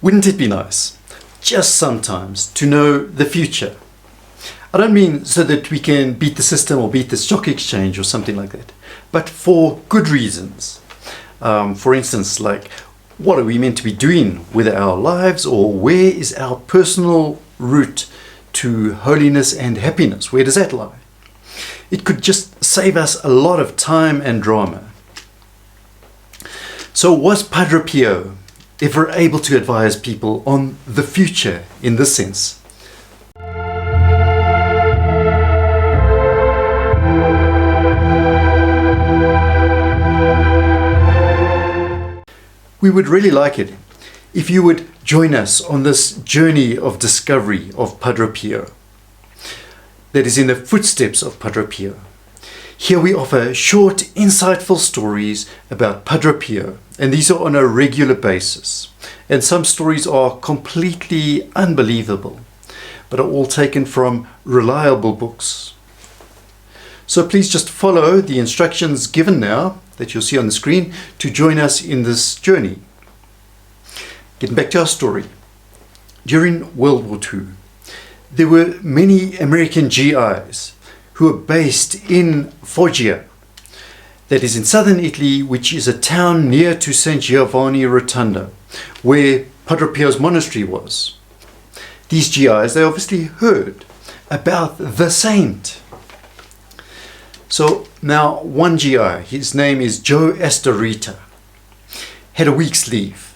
Wouldn't it be nice, just sometimes, to know the future? I don't mean so that we can beat the system or beat the stock exchange or something like that, but for good reasons. For instance, like, what are we meant to be doing with our lives, or where is our personal route to holiness and happiness? Where does that lie? It could just save us a lot of time and drama. So was Padre Pio ever able to advise people on the future in this sense? We would really like it if you would join us on this journey of discovery of Padre Pio, that is in the footsteps of Padre Pio. Here we offer short, insightful stories about Padre Pio, and these are on a regular basis. And some stories are completely unbelievable, but are all taken from reliable books. So please just follow the instructions given now that you'll see on the screen to join us in this journey. Getting back to our story. During World War II, there were many American GIs who were based in Foggia, that is in southern Italy, which is a town near to St. Giovanni Rotondo, where Padre Pio's monastery was. These GIs, they obviously heard about the saint. So now one GI, his name is Joe Estorita, had a week's leave.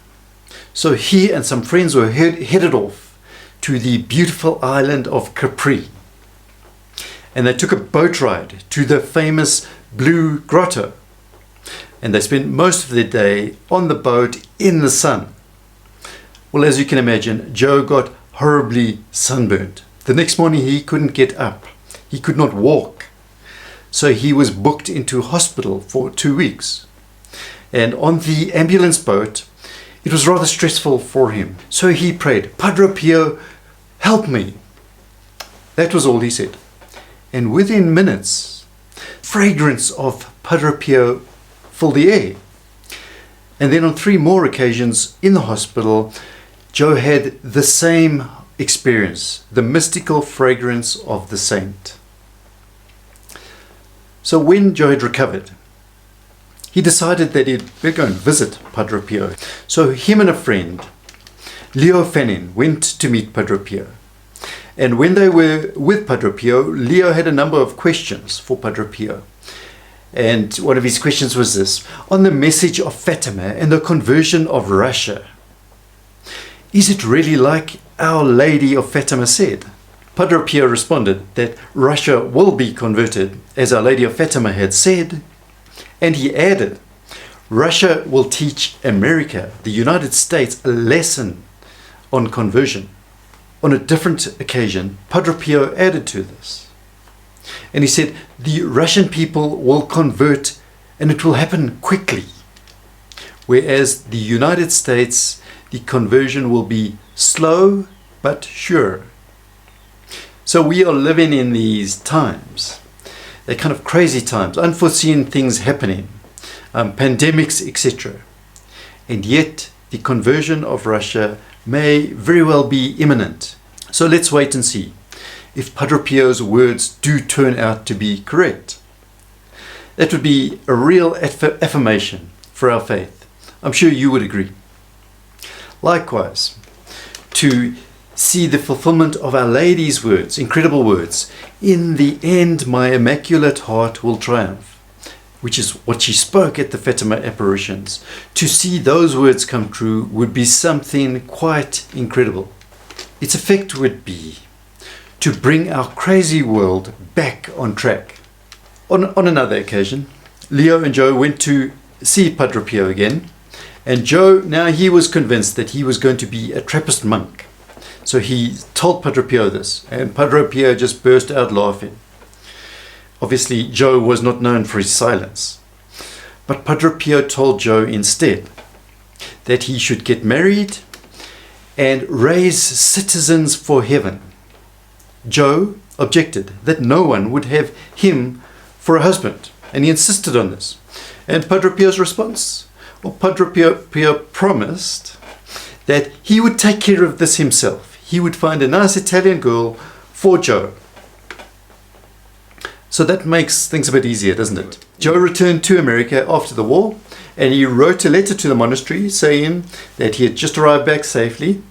So he and some friends were headed off to the beautiful island of Capri. And they took a boat ride to the famous Blue Grotto. And they spent most of their day on the boat in the sun. Well, as you can imagine, Joe got horribly sunburned. The next morning he couldn't get up. He could not walk. So he was booked into hospital for 2 weeks. And on the ambulance boat, it was rather stressful for him. So he prayed, "Padre Pio, help me." That was all he said. And within minutes, fragrance of Padre Pio filled the air. And then on 3 more occasions in the hospital, Joe had the same experience, the mystical fragrance of the saint. So when Joe had recovered, he decided that he'd better go and visit Padre Pio. So him and a friend, Leo Fannin, went to meet Padre Pio. And when they were with Padre Pio, Leo had a number of questions for Padre Pio. And one of his questions was this: on the message of Fatima and the conversion of Russia, is it really like Our Lady of Fatima said? Padre Pio responded that Russia will be converted, as Our Lady of Fatima had said. And he added, Russia will teach America, the United States, a lesson on conversion. On a different occasion, Padre Pio added to this. And he said, the Russian people will convert and it will happen quickly. Whereas the United States, the conversion will be slow but sure. So we are living in these times. They're kind of crazy times, unforeseen things happening, pandemics, etc. And yet the conversion of Russia may very well be imminent. So let's wait and see if Padre Pio's words do turn out to be correct. That would be a real affirmation for our faith. I'm sure you would agree. Likewise, to see the fulfillment of Our Lady's words, incredible words, in the end my immaculate heart will triumph, which is what she spoke at the Fatima apparitions. To see those words come true would be something quite incredible. Its effect would be to bring our crazy world back on track. On another occasion, Leo and Joe went to see Padre Pio again, and Joe, now he was convinced that he was going to be a Trappist monk. So he told Padre Pio this, and Padre Pio just burst out laughing. Obviously, Joe was not known for his silence. But Padre Pio told Joe instead that he should get married and raise citizens for heaven. Joe objected that no one would have him for a husband, and he insisted on this. And Padre Pio's response? Well, Padre Pio promised that he would take care of this himself. He would find a nice Italian girl for Joe. So that makes things a bit easier, doesn't it? Joe returned to America after the war, and he wrote a letter to the monastery saying that he had just arrived back safely.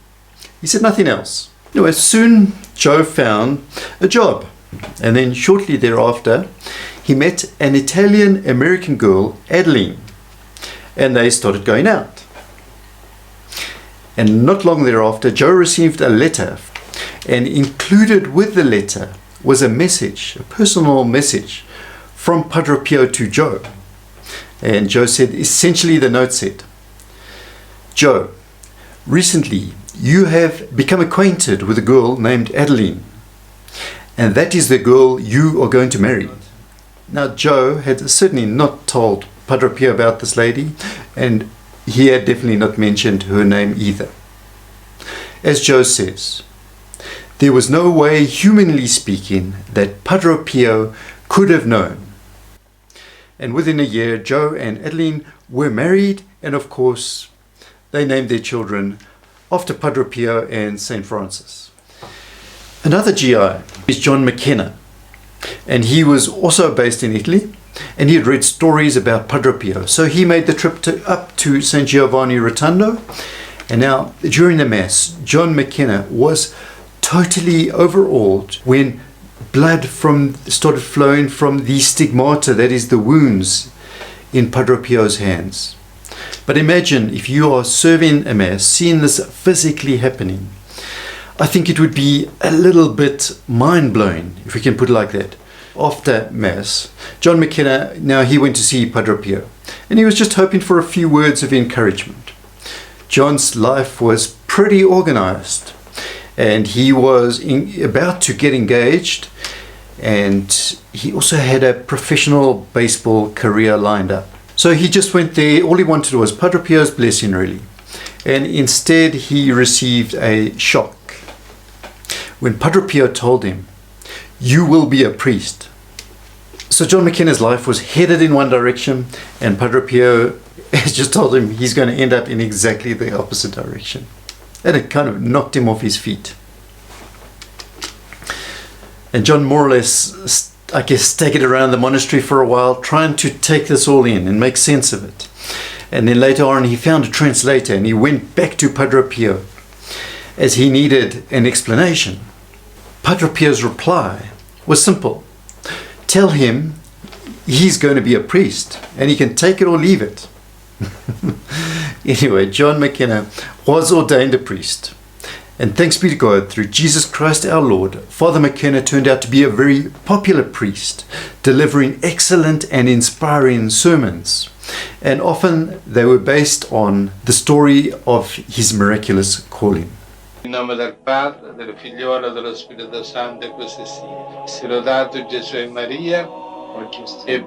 He said nothing else. Anyway, soon Joe found a job, and then shortly thereafter he met an Italian-American girl, Adeline, and they started going out. And not long thereafter, Joe received a letter, and included with the letter was a message, a personal message from Padre Pio to Joe. And Joe said, essentially the note said, "Joe, recently you have become acquainted with a girl named Adeline, and that is the girl you are going to marry." Now Joe had certainly not told Padre Pio about this lady, and he had definitely not mentioned her name either. As Joe says, there was no way, humanly speaking, that Padre Pio could have known. And within a year, Joe and Adeline were married, and of course, they named their children after Padre Pio and St. Francis. Another GI is John Mckenna, and he was also based in Italy, and he had read stories about Padre Pio. So he made the trip up to St. Giovanni Rotondo, and now during the Mass, John Mckenna was totally overawed when blood started flowing from the stigmata, that is the wounds, in Padre Pio's hands. But imagine if you are serving a Mass, seeing this physically happening. I think it would be a little bit mind-blowing, if we can put it like that. After Mass, John Mckenna, now he went to see Padre Pio, and he was just hoping for a few words of encouragement. John's life was pretty organized, and he was about to get engaged, and he also had a professional baseball career lined up. So he just went there. All he wanted was Padre Pio's blessing, really. And instead he received a shock when Padre Pio told him, "You will be a priest." So John Mckenna's life was headed in one direction, and Padre Pio has just told him he's going to end up in exactly the opposite direction. And it kind of knocked him off his feet. And John more or less, I guess, staggered around the monastery for a while, trying to take this all in and make sense of it. And then later on he found a translator, and he went back to Padre Pio as he needed an explanation. Padre Pio's reply was simple. Tell him he's going to be a priest, and he can take it or leave it. Anyway, John Mckenna was ordained a priest, and thanks be to God, through Jesus Christ our Lord, Father Mckenna turned out to be a very popular priest, delivering excellent and inspiring sermons, and often they were based on the story of his miraculous calling. In nome del Padre, del Figliolo e dello Spirito Santo, così sia. Sia lodato Gesù e Maria, e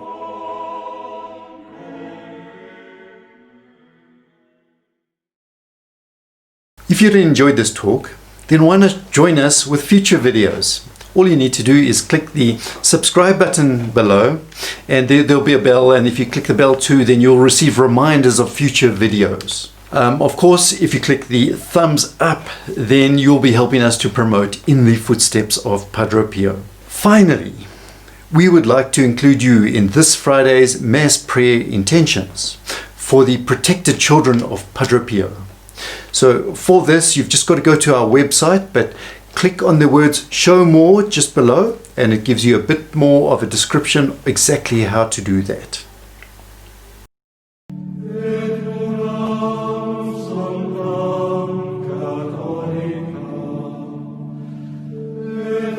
If you enjoyed this talk, then why not join us with future videos? All you need to do is click the subscribe button below, and there'll be a bell, and if you click the bell too, then you'll receive reminders of future videos. Of course, if you click the thumbs up, then you'll be helping us to promote In the Footsteps of Padre Pio. Finally, we would like to include you in this Friday's Mass prayer intentions for the protected children of Padre Pio. So for this, you've just got to go to our website, but click on the words "Show More" just below, and it gives you a bit more of a description exactly how to do that.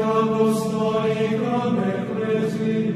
Apostolica Ecclesia